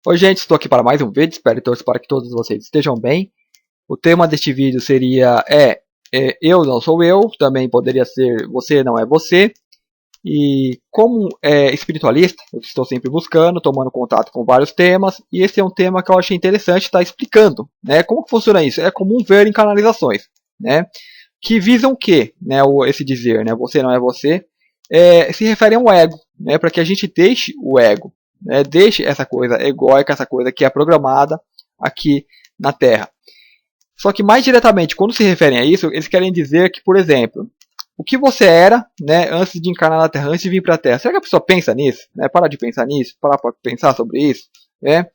Oi gente, estou aqui para mais um vídeo, espero e torço para que todos vocês estejam bem. O tema deste vídeo seria eu não sou eu, também poderia ser você não é você. E como espiritualista, eu estou sempre buscando, tomando contato com vários temas, e esse é um tema que eu achei interessante estar explicando, né? Como que funciona isso? É comum ver em canalizações, né? Que visam o quê? Né? Esse dizer, né? Você não é você, se refere a um ego, né? Para que a gente deixe o ego, né? Deixe essa coisa egóica, essa coisa que é programada aqui na Terra. Só que mais diretamente, quando se referem a isso, eles querem dizer que, por exemplo, o que você era, né, antes de encarnar na Terra, antes de vir para a Terra. Será que a pessoa pensa nisso? Né? Para de pensar nisso, para pensar sobre isso. Né?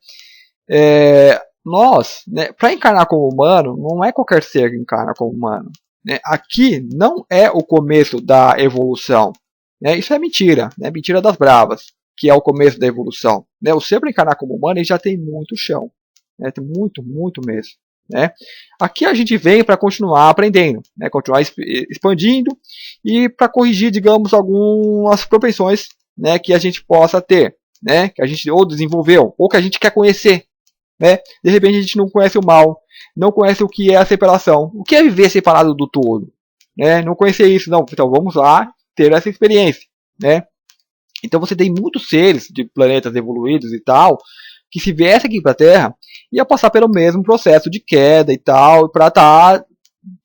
Nós, né, para encarnar como humano, não é qualquer ser que encarna como humano. Né? Aqui não é o começo da evolução. Né? Isso é mentira, né? Mentira das bravas, que é o começo da evolução. Né? O ser para encarnar como humano ele já tem muito chão. Né? Tem muito, muito mesmo. Né? Aqui a gente vem para continuar aprendendo, né? Continuar expandindo e para corrigir, digamos, algumas propensões, né, que a gente possa ter, né, que a gente ou desenvolveu ou que a gente quer conhecer. Né? De repente a gente não conhece o mal, não conhece o que é a separação, o que é viver separado do todo. Né? Não conhecer isso, não. Então vamos lá ter essa experiência. Né? Então você tem muitos seres de planetas evoluídos e tal, que se viesse aqui para a Terra, ia passar pelo mesmo processo de queda e tal, para estar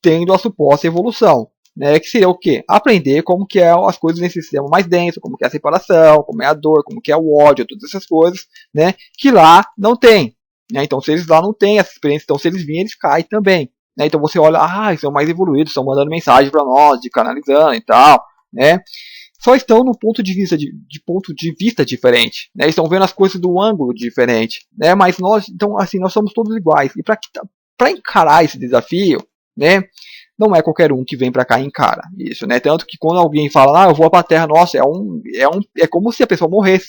tendo a suposta evolução. Né, que seria o quê? Aprender como que é as coisas nesse sistema mais denso, como que é a separação, como é a dor, como que é o ódio, todas essas coisas, né, que lá não tem. Né, então se eles lá não têm essa experiência, então se eles virem, eles caem também. Né, então você olha, eles são mais evoluídos, estão mandando mensagem para nós, de canalizando e tal, né? Só estão no ponto de vista diferente, né? Estão vendo as coisas do ângulo diferente, né? Mas nós, então, assim, nós somos todos iguais. E para encarar esse desafio, né? Não é qualquer um que vem para cá e encara isso, né? Tanto que quando alguém fala, eu vou para a Terra, nossa, é como se a pessoa morresse,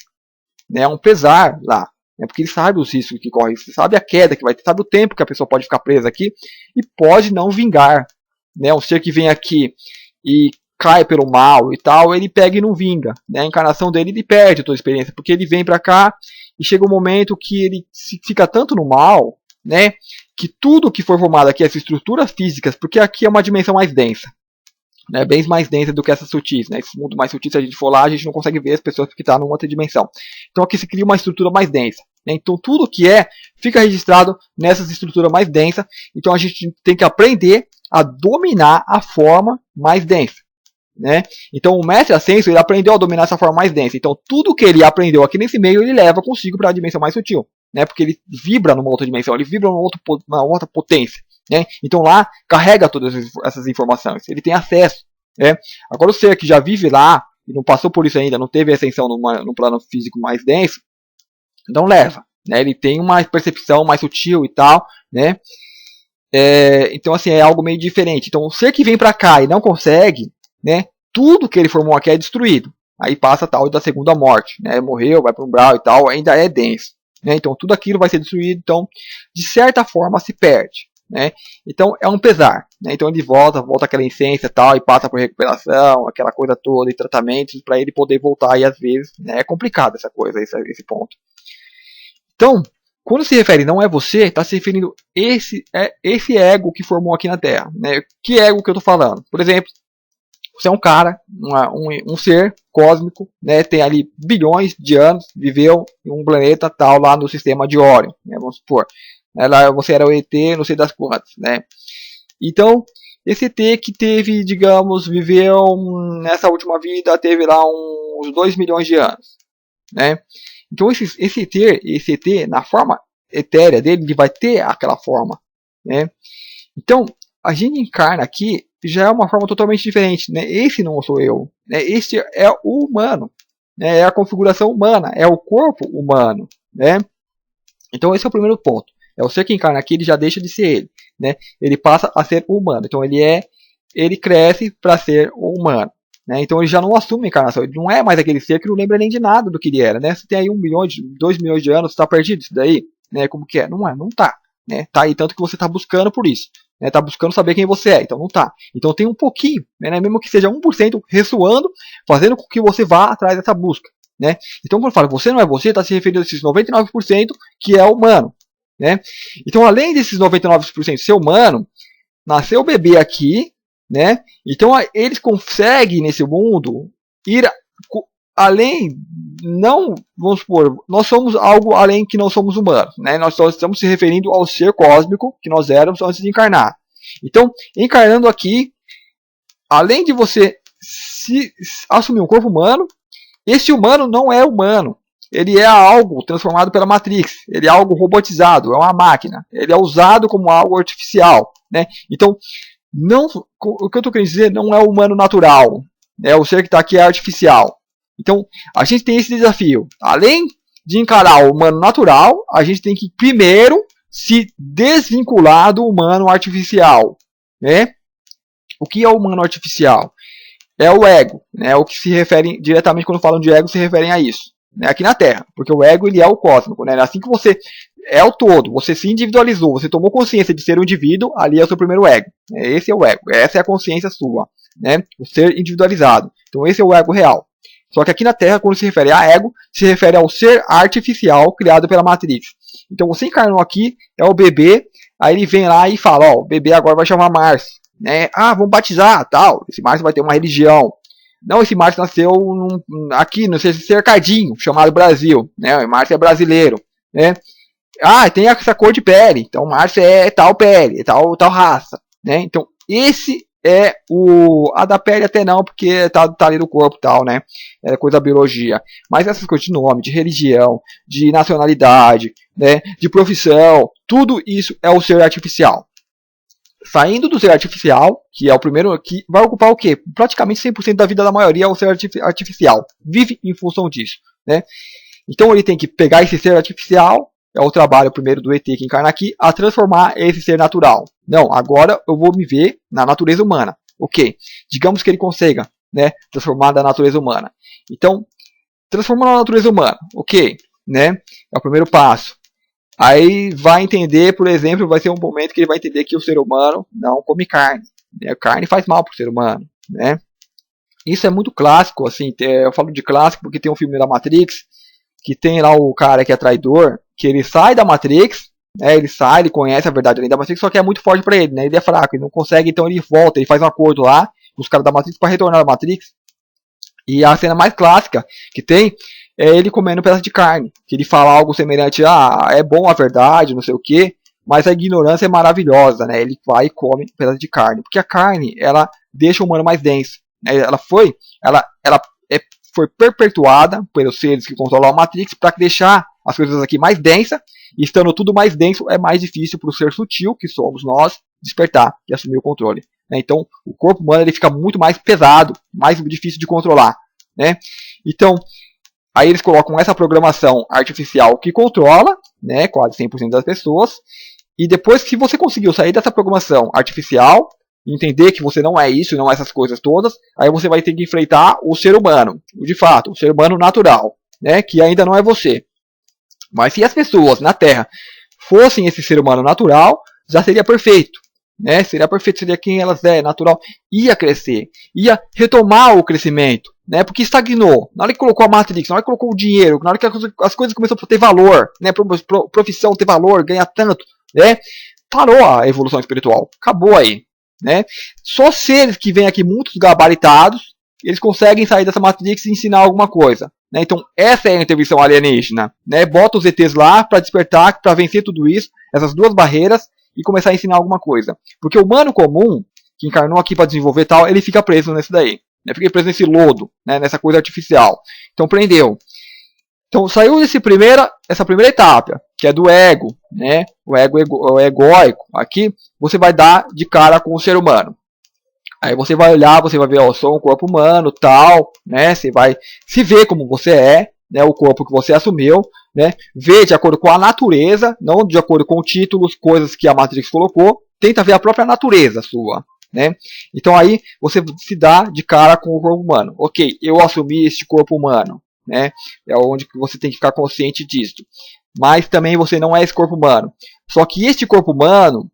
né? É um pesar lá, né? Porque ele sabe os riscos que corre, sabe a queda que vai ter, sabe o tempo que a pessoa pode ficar presa aqui e pode não vingar, né? Um ser que vem aqui e cai pelo mal e tal, ele pega e não vinga. Né? A encarnação dele, ele perde toda a experiência, porque ele vem para cá e chega um momento que ele fica tanto no mal, né, que tudo que for formado aqui, essas estruturas físicas, porque aqui é uma dimensão mais densa, né, bem mais densa do que essas sutis. Né? Esse mundo mais sutil, se a gente for lá, a gente não consegue ver as pessoas porque estão numa outra dimensão. Então aqui se cria uma estrutura mais densa. Né? Então tudo que fica registrado nessas estruturas mais densas. Então a gente tem que aprender a dominar a forma mais densa. Né? Então o mestre Ascenso ele aprendeu a dominar essa forma mais densa. Então tudo que ele aprendeu aqui nesse meio ele leva consigo para a dimensão mais sutil, né? Porque ele vibra numa outra dimensão, ele vibra numa outra potência. Né? Então lá carrega todas essas informações, ele tem acesso. Né? Agora o ser que já vive lá e não passou por isso ainda, não teve ascensão no plano físico mais denso, não leva. Né? Ele tem uma percepção mais sutil e tal, né? Então assim é algo meio diferente. Então o ser que vem para cá e não consegue, né, tudo que ele formou aqui é destruído. Aí passa a tal da segunda morte, né, morreu, vai para o umbral e tal, ainda é denso. Né, então tudo aquilo vai ser destruído, então de certa forma se perde. Né, então é um pesar. Né, então ele volta aquela essência e tal, e passa por recuperação, aquela coisa toda, e tratamentos para ele poder voltar, e às vezes né, é complicado essa coisa, esse ponto. Então, quando se refere não é você, está se referindo esse ego que formou aqui na Terra. Né, que ego que eu estou falando? Por exemplo, você é um cara, um ser cósmico, né, tem ali bilhões de anos, viveu em um planeta tal lá no sistema de Órion, né, vamos supor. Lá você era o ET, não sei das quantas, né. Então, esse ET que teve, digamos, viveu nessa última vida, teve lá uns 2 milhões de anos, né. Então esse ET, na forma etérea dele, ele vai ter aquela forma, né. Então, a gente encarna aqui já é uma forma totalmente diferente. Né? Esse não sou eu. Né? Este é o humano. Né? É a configuração humana. É o corpo humano. Né? Então esse é o primeiro ponto. É o ser que encarna aqui, ele já deixa de ser ele. Né? Ele passa a ser humano. Então ele cresce para ser humano. Né? Então ele já não assume a encarnação. Ele não é mais aquele ser que não lembra nem de nada do que ele era. Né? Você tem aí 2 milhões de anos, está perdido isso daí? Né? Como que é? Não está. Né? Tá aí tanto que você está buscando por isso. Né, tá buscando saber quem você é, então não tá. Então tem um pouquinho, né, mesmo que seja 1% ressoando, fazendo com que você vá atrás dessa busca. né? Então, quando fala você não é você, está se referindo a esses 99% que é humano, né? Então, além desses 99% ser humano, nasceu o bebê aqui, né? Então, eles conseguem nesse mundo ir além, não, vamos supor, nós somos algo além que não somos humanos, né? Nós só estamos se referindo ao ser cósmico que nós éramos antes de encarnar. Então, encarnando aqui, além de você assumir um corpo humano, esse humano não é humano. Ele é algo transformado pela Matrix. Ele é algo robotizado, é uma máquina. Ele é usado como algo artificial, né? Então, não, o que eu estou querendo dizer não é o humano natural. Né? O ser que está aqui é artificial. Então, a gente tem esse desafio. Além de encarar o humano natural, a gente tem que primeiro se desvincular do humano artificial, né? O que é o humano artificial? É o ego, né? O que se refere diretamente quando falam de ego se referem a isso, né? Aqui na Terra, porque o ego ele é o cósmico, né? Assim que você é o todo, você se individualizou, você tomou consciência de ser um indivíduo, ali é o seu primeiro ego. Esse é o ego, essa é a consciência sua, né? O ser individualizado. Então esse é o ego real. Só que aqui na Terra, quando se refere a ego, se refere ao ser artificial criado pela Matrix. Então você encarnou aqui, é o bebê, aí ele vem lá e fala, ó, o bebê agora vai chamar Márcio, né? Ah, vamos batizar, tal. Esse Márcio vai ter uma religião. Não, esse Márcio nasceu aqui, no cercadinho, chamado Brasil, né? O Márcio é brasileiro, né? Ah, tem essa cor de pele, então o Márcio é tal pele, tal raça, né? Então esse é a da pele até não, porque tá ali no corpo e tal, né? É coisa da biologia. Mas essas coisas de nome, de religião, de nacionalidade, né? De profissão, tudo isso é o ser artificial. Saindo do ser artificial, que é o primeiro, que vai ocupar o quê? Praticamente 100% da vida da maioria é o ser artificial. Vive em função disso, né? Então ele tem que pegar esse ser artificial, é o trabalho primeiro do ET que encarna aqui, a transformar esse ser natural. Não, agora eu vou me ver na natureza humana. Ok, digamos que ele consiga, né, transformar da natureza humana. Então, transformar na natureza humana, ok, né, é o primeiro passo. Aí vai entender, por exemplo, vai ser um momento que ele vai entender que o ser humano não come carne. Né? Carne faz mal para o ser humano, né? Isso é muito clássico, assim, eu falo de clássico porque tem um filme da Matrix, que tem lá o cara que é traidor, que ele sai da Matrix, né, ele sai, ele conhece a verdade além da Matrix, só que é muito forte para ele, né, ele é fraco, ele não consegue, então ele volta, ele faz um acordo lá com os caras da Matrix para retornar à Matrix. E a cena mais clássica que tem é ele comendo um pedaço de carne, que ele fala algo semelhante, é bom a verdade, não sei o que, mas a ignorância é maravilhosa, né, ele vai e come um pedaço de carne, porque a carne, ela deixa o humano mais denso, né, ela foi perpetuada pelos seres que controlam a Matrix para deixar as coisas aqui mais densas, e estando tudo mais denso, é mais difícil para o ser sutil, que somos nós, despertar e assumir o controle. Né? Então, o corpo humano ele fica muito mais pesado, mais difícil de controlar. Né? Então, aí eles colocam essa programação artificial que controla, né, quase 100% das pessoas, e depois que você conseguiu sair dessa programação artificial, entender que você não é isso, não é essas coisas todas, aí você vai ter que enfrentar o ser humano, de fato, o ser humano natural, né, que ainda não é você. Mas se as pessoas na Terra fossem esse ser humano natural, já seria perfeito, né? Seria perfeito, seria quem elas é, natural, ia crescer, ia retomar o crescimento, né? Porque estagnou. Na hora que colocou a Matrix, na hora que colocou o dinheiro, na hora que as coisas começaram a ter valor, né? Profissão ter valor, ganhar tanto, né? Parou a evolução espiritual, acabou aí. Né? Só seres que vêm aqui muitos gabaritados, eles conseguem sair dessa Matrix e ensinar alguma coisa. Né? Então essa é a intervenção alienígena. Né? Bota os ETs lá para despertar, para vencer tudo isso, essas duas barreiras, e começar a ensinar alguma coisa. Porque o humano comum, que encarnou aqui para desenvolver tal, ele fica preso nesse daí. Né? Fica preso nesse lodo, né? Nessa coisa artificial. Então prendeu. Então saiu essa primeira etapa, que é do ego, né? O egóico. Aqui você vai dar de cara com o ser humano. Aí você vai olhar, você vai ver, eu sou um corpo humano, tal, né? Você vai se ver como você é, né? O corpo que você assumiu, né? Ver de acordo com a natureza, não de acordo com títulos, coisas que a Matrix colocou. Tenta ver a própria natureza sua, né? Então aí você se dá de cara com o corpo humano. Ok, eu assumi este corpo humano. Né? É onde você tem que ficar consciente disso. Mas também você não é esse corpo humano. Só que este corpo humano,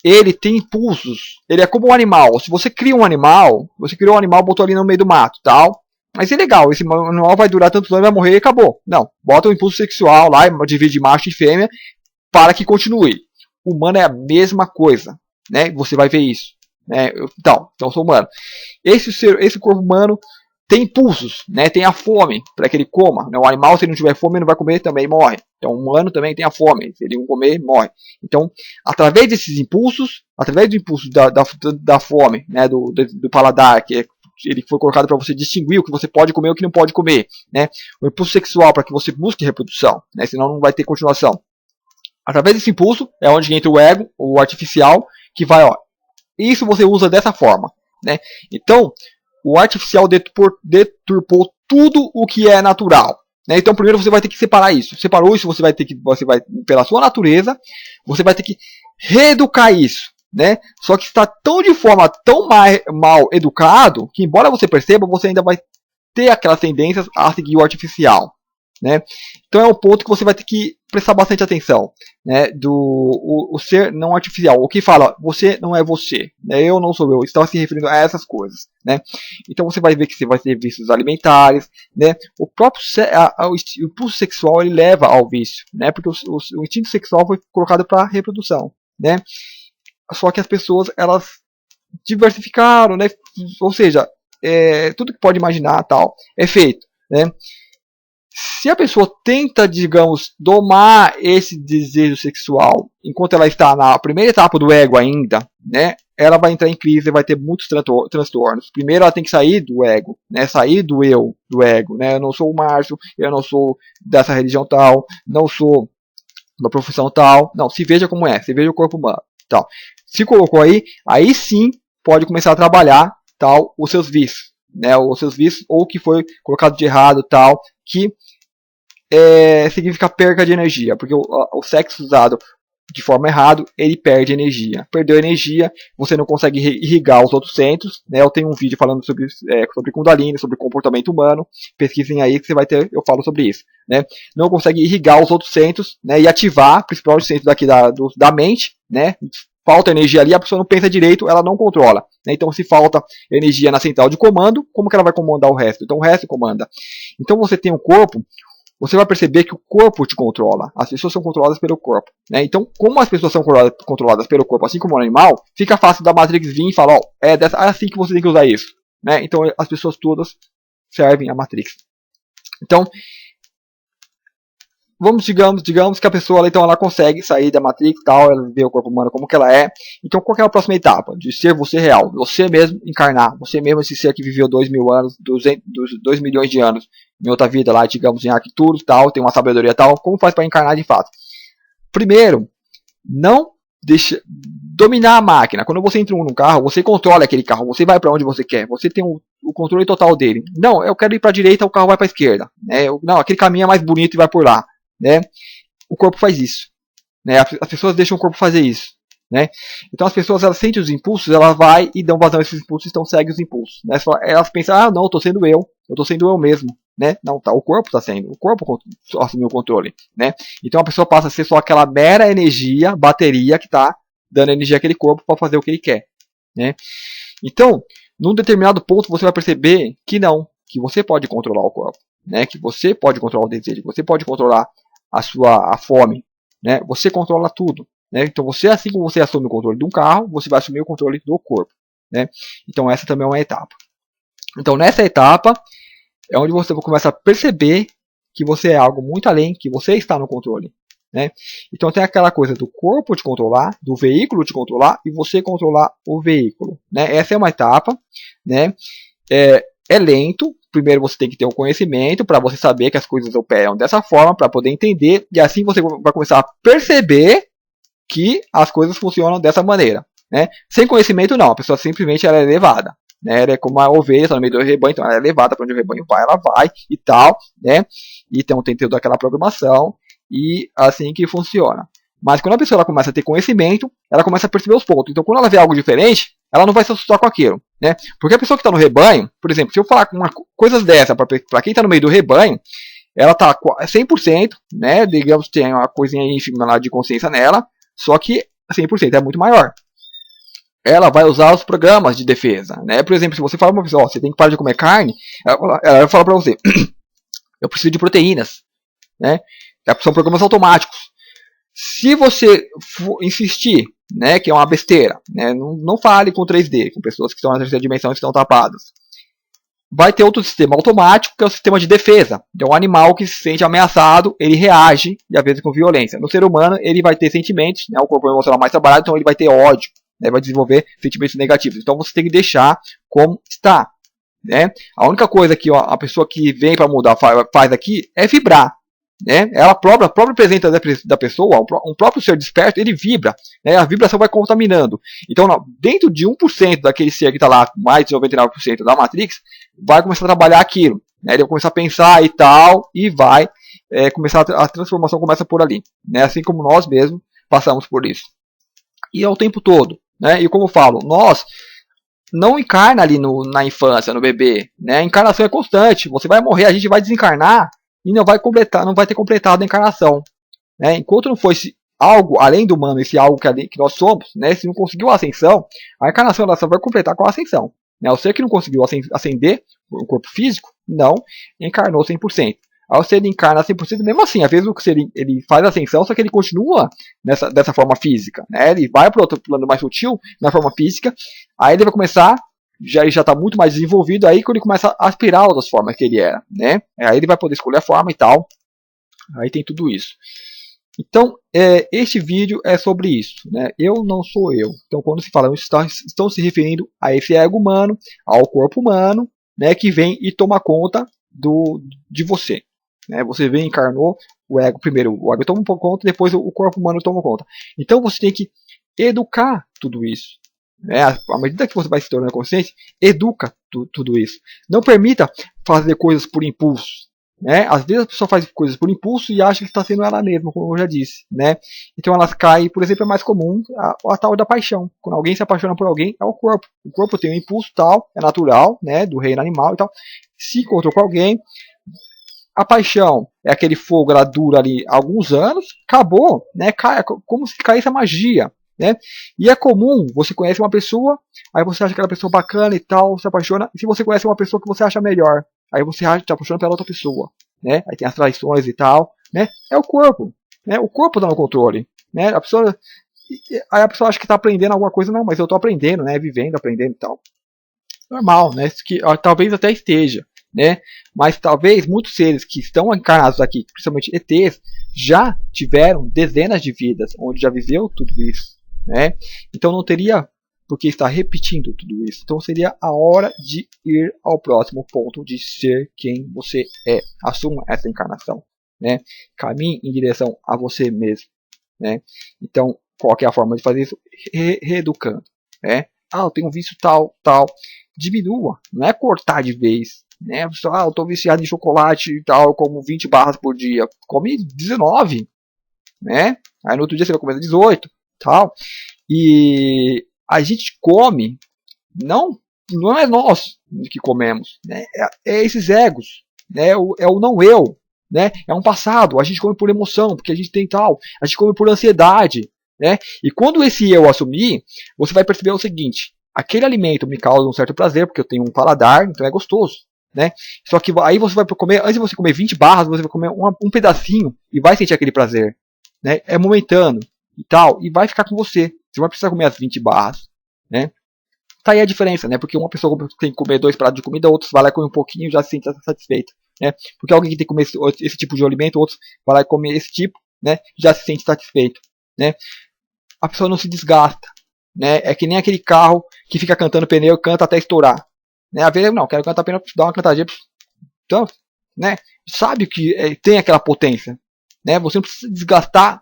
ele tem impulsos. Ele é como um animal. Se você cria um animal, você criou um animal, botou ali no meio do mato, tal. Mas é legal, esse manual vai durar tantos anos, vai morrer e acabou. Não, bota o impulso sexual lá, divide macho e fêmea, para que continue. O humano é a mesma coisa, né? Você vai ver isso. Né? Então sou humano. Esse corpo humano tem impulsos, né? Tem a fome para que ele coma. Né? O animal, se ele não tiver fome, ele não vai comer, também morre. Então o humano também tem a fome. Se ele não comer, morre. Então, através desses impulsos, através do impulso da fome, né? do paladar, que ele foi colocado para você distinguir o que você pode comer e o que não pode comer. Né? O impulso sexual para que você busque reprodução, né? Senão não vai ter continuação. Através desse impulso é onde entra o ego, o artificial, que vai, ó, isso você usa dessa forma, né? Então, o artificial deturpou tudo o que é natural, né? Então, primeiro você vai ter que separar isso. Separou isso, você vai pela sua natureza, você vai ter que reeducar isso, né? Só que está tão de forma tão mal educado que, embora você perceba, você ainda vai ter aquelas tendências a seguir o artificial. Né? Então é um ponto que você vai ter que prestar bastante atenção, né? O ser não artificial, o que fala você não é você, né? Eu não sou eu, está se referindo a essas coisas, né? Então você vai ver que você vai ter vícios alimentares, né? O próprio o impulso sexual ele leva ao vício, né? Porque o instinto sexual foi colocado para reprodução, né? Só que as pessoas elas diversificaram, né? Ou seja, tudo que pode imaginar tal é feito, né? Se a pessoa tenta, digamos, domar esse desejo sexual enquanto ela está na primeira etapa do ego ainda, né, ela vai entrar em crise e vai ter muitos transtornos. Primeiro ela tem que sair do ego, né, sair do eu, do ego. Né, eu não sou o Márcio, eu não sou dessa religião tal, não sou uma profissão tal. Não, se veja como é, se veja o corpo humano. Tal. Se colocou aí sim pode começar a trabalhar tal, os seus vícios. Né, os seus vícios ou o que foi colocado de errado tal, que significa perca de energia, porque o sexo usado de forma errada, ele perde energia. Perdeu energia, você não consegue irrigar os outros centros. Né? Eu tenho um vídeo falando sobre Kundalini, sobre comportamento humano. Pesquisem aí que você vai ter, eu falo sobre isso. Né? Não consegue irrigar os outros centros, né? E ativar, principalmente os centros daqui da mente. Né? Falta energia ali, a pessoa não pensa direito, ela não controla. Né? Então, se falta energia na central de comando, como que ela vai comandar o resto? Então, o resto comanda. Então, você tem um corpo. Você vai perceber que o corpo te controla. As pessoas são controladas pelo corpo. Né? Então, como as pessoas são controladas pelo corpo, assim como o animal, fica fácil da Matrix vir e falar, é assim que você tem que usar isso. Né? Então, as pessoas todas servem a Matrix. Então, digamos que a pessoa então, ela consegue sair da Matrix, tal, ela vê o corpo humano como que ela é. Então, qual que é a próxima etapa? De ser você real. Você mesmo encarnar. Você mesmo esse ser que viveu 2.000 anos, 2 milhões de anos em outra vida lá, digamos, em Arcturus, tal, tem uma sabedoria tal, como faz para encarnar de fato? Primeiro, não deixa dominar a máquina. Quando você entra num carro, você controla aquele carro, você vai para onde você quer, você tem o controle total dele. Não, eu quero ir para a direita, o carro vai para a esquerda. Né? Não, aquele caminho é mais bonito e vai por lá. Né? O corpo faz isso. Né? As pessoas deixam o corpo fazer isso. Né? Então as pessoas elas sentem os impulsos, elas vai e dão vazão a esses impulsos, então seguem os impulsos. Né? Elas pensam, não, eu estou sendo eu mesmo. Né? Não, tá, o corpo está sendo, o corpo assumiu o controle. Né? Então a pessoa passa a ser só aquela mera energia, bateria que está dando energia àquele corpo para fazer o que ele quer. Né? Então, num determinado ponto você vai perceber que não, que você pode controlar o corpo, né? Que você pode controlar o desejo, que você pode controlar a fome, né? Você controla tudo. Né? Então você, assim como você assume o controle de um carro, você vai assumir o controle do corpo. Né? Então essa também é uma etapa. Então nessa etapa é onde você começa a perceber que você é algo muito além, que você está no controle. Né? Então tem aquela coisa do corpo te controlar, do veículo te controlar e você controlar o veículo. Né? Essa é uma etapa. Né? É lento. Primeiro você tem que ter o conhecimento para você saber que as coisas operam dessa forma, para poder entender. E assim você vai começar a perceber que as coisas funcionam dessa maneira. Né? Sem conhecimento não, a pessoa simplesmente ela é levada. Né? Ela é como uma ovelha, está no meio do rebanho, então ela é levada para onde o rebanho vai, ela vai e tal. Né? Então tem toda aquela programação e assim que funciona. Mas quando a pessoa ela começa a ter conhecimento, ela começa a perceber os pontos. Então quando ela vê algo diferente, ela não vai se assustar com aquilo. Né? Porque a pessoa que está no rebanho, por exemplo, se eu falar coisas dessa para quem está no meio do rebanho, ela está 100%, né? Digamos que tem uma coisinha ínfima lá de consciência nela, só que 100% é muito maior. ela vai usar os programas de defesa, né? Por exemplo, se você fala para uma pessoa, ó, você tem que parar de comer carne, ela vai falar para você, eu preciso de proteínas, né? São programas automáticos. Se você insistir, né, que é uma besteira, né, não fale com 3D, com pessoas que estão na terceira dimensão e estão tapadas. Vai ter outro sistema automático, que é o sistema de defesa. Então, um animal que se sente ameaçado, ele reage, e às vezes com violência. No ser humano, ele vai ter sentimentos, né, o corpo emocional mais trabalhado, então ele vai ter ódio, né, vai desenvolver sentimentos negativos. Então, você tem que deixar como está. Né? A única coisa que a pessoa que vem para mudar faz aqui é vibrar. Né? Ela própria, a própria presença da pessoa, um próprio ser desperto, ele vibra. Né? A vibração vai contaminando. Então, dentro de 1% daquele ser que está lá, mais de 99% da Matrix, vai começar a trabalhar aquilo. Né? Ele vai começar a pensar e tal, e vai começar a transformação começa por ali. Né? Assim como nós mesmos passamos por isso. E é o tempo todo. Né? E como eu falo, nós não encarna ali na infância, no bebê. Né? A encarnação é constante. Você vai morrer, a gente vai desencarnar e não vai ter completado a encarnação. Né? Enquanto não fosse algo além do humano, esse algo que nós somos, né? Se não conseguiu a ascensão, a encarnação ela só vai completar com a ascensão. Né? O ser que não conseguiu ascender o corpo físico, não encarnou 100%. Aí o ser ele encarna 100%, mesmo assim, às vezes o ser ele faz a ascensão, só que ele continua dessa forma física. Né? Ele vai para outro plano mais sutil, na forma física, aí ele vai começar, ele já está muito mais desenvolvido, aí quando ele começa a aspirar outras formas que ele era. Né? Aí ele vai poder escolher a forma e tal. Aí tem tudo isso. Então, este vídeo é sobre isso. Né? Eu não sou eu. Então, quando se fala, estão se referindo a esse ego humano, ao corpo humano, né, que vem e toma conta de você. Né? Você vem e encarnou o ego. Primeiro, o ego toma conta, depois o corpo humano toma conta. Então, você tem que educar tudo isso. Né? À medida que você vai se tornando consciente, educa tudo isso. Não permita fazer coisas por impulso. Né? Às vezes a pessoa faz coisas por impulso e acha que está sendo ela mesma, como eu já disse. Né? Então elas caem, por exemplo, é mais comum a tal da paixão. Quando alguém se apaixona por alguém, é o corpo. O corpo tem um impulso tal, é natural, né, do reino animal e tal. Se encontrou com alguém, a paixão é aquele fogo, ela dura ali alguns anos, acabou, né? Como se caísse a magia. Né? E é comum, você conhece uma pessoa, aí você acha aquela pessoa bacana e tal, se apaixona, e se você conhece uma pessoa que você acha melhor, aí você se apaixona pela outra pessoa, né? Aí tem as traições e tal, né? É o corpo, né? O corpo dá no controle, né? Aí a pessoa acha que está aprendendo alguma coisa, não, mas eu estou aprendendo, né? Vivendo, aprendendo e tal. Normal, né? Que talvez até esteja, né? Mas talvez muitos seres que estão encarnados aqui, principalmente ETs, já tiveram dezenas de vidas onde já viveu tudo isso, né? Então não teria por que estar repetindo tudo isso. Então seria a hora de ir ao próximo ponto de ser quem você é. Assuma essa encarnação, né? Caminhe em direção a você mesmo, né? Então qual que é a forma de fazer isso? Reeducando, né? Eu tenho um vício tal. Diminua, não é cortar de vez. Né? Eu estou viciado em chocolate e tal, eu como 20 barras por dia. Come 19. Né? Aí no outro dia você vai comer 18. Tal. E a gente come, não é nós que comemos. Né? É esses egos. Né? É o não eu. Né? É um passado. A gente come por emoção, porque a gente tem tal. A gente come por ansiedade. Né? E quando esse eu assumir, você vai perceber o seguinte: aquele alimento me causa um certo prazer, porque eu tenho um paladar, então é gostoso. Né? Só que aí você vai comer, antes de você comer 20 barras, você vai comer um pedacinho e vai sentir aquele prazer. Né? É momentâneo e tal, e vai ficar com você. Você não vai precisar comer as 20 barras. Né? Tá aí a diferença, né? Porque uma pessoa tem que comer 2 pratos de comida, outros vai lá e come um pouquinho e já se sente satisfeito. Né? Porque alguém que tem que comer esse tipo de alimento, outros vai lá e come esse tipo, né? Já se sente satisfeito. Né? A pessoa não se desgasta. Né? É que nem aquele carro que fica cantando pneu, canta até estourar. Né? Às vezes, não, quero cantar pneu, dar uma cantadinha. Então, né? Sabe que tem aquela potência. Né? Você não precisa desgastar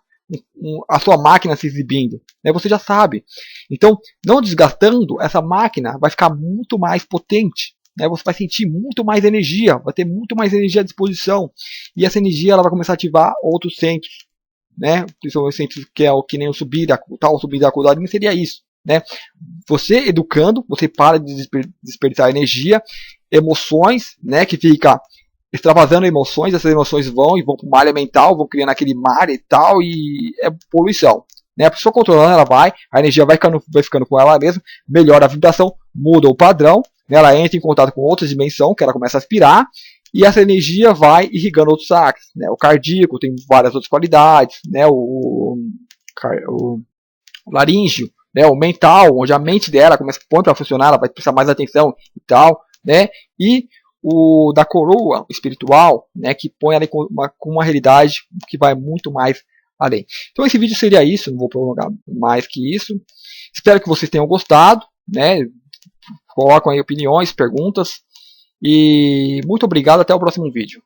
a sua máquina se exibindo. Né? Você já sabe. Então, não desgastando, essa máquina vai ficar muito mais potente. Né? Você vai sentir muito mais energia, vai ter muito mais energia à disposição. E essa energia ela vai começar a ativar outros centros. Né? Principalmente centros que é o que nem o subir da Kundalini seria isso. Né? Você educando, você para de desperdiçar energia, emoções, né? Que fica extravasando emoções, essas emoções vão para o malha mental, vão criando aquele mar e tal, e é poluição. né? A pessoa controlando, a energia vai ficando com ela mesma, melhora a vibração, muda o padrão, né? Ela entra em contato com outra dimensão, que ela começa a aspirar, e essa energia vai irrigando outros chakras, né? O cardíaco tem várias outras qualidades, né? O laríngeo, né? O mental, onde a mente dela começa a funcionar, ela vai prestar mais atenção e tal, né? E o da coroa espiritual, né? Que põe ela com uma realidade que vai muito mais além. Então esse vídeo seria isso, não vou prolongar mais que isso. Espero que vocês tenham gostado, né? Colocam aí opiniões, perguntas. E muito obrigado, até o próximo vídeo.